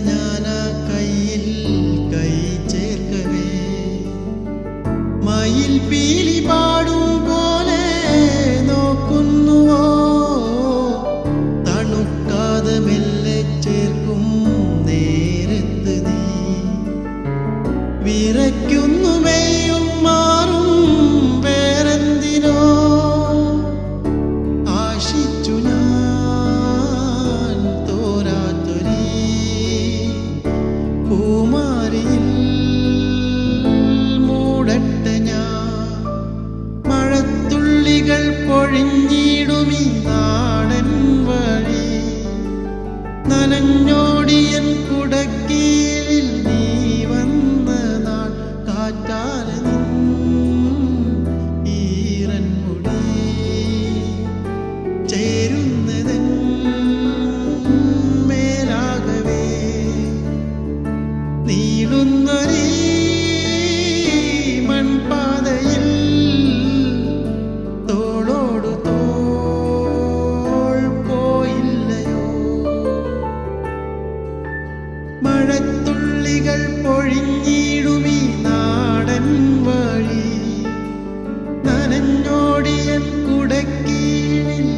ഞാനാ കയ്യിൽ കൈ ചേർക്കവേ മയിൽ പീലി പാടും പോലെ നോക്കുന്നുവോ തണുക്കാതെ മെല്ലെ ചേർക്കും നേരത്ത് നീ വിറയ്ക്കുന്നു മെയ്യും മാറും വേറെന്തിനോ ആശിച്ചു ഞാൻ തോരാത്തൊരീ പൂമാരിയിൽ മൂടട്ടെ ഞാൻ മഴത്തുള്ളികൾ പൊഴിഞ്ഞിടുമീ നാടൻ വഴി നനഞ്ഞോടിയൻ കുടക്കീഴിൽ നീ വന്ന നാൾ കാറ്റാലെ ഈറൻ മുടി ചേരുന്നതൻ മേലാകവേ നീളുന്നൊരീ മൺപാതയിൽ തോളോടു തോൾ പോയില്ലയോ മഴത്തുള്ളികൾ പൊഴിഞ്ഞിടുമീ നാടൻ വഴി നനഞ്ഞോടിയൻ കുടക്കീഴിൽ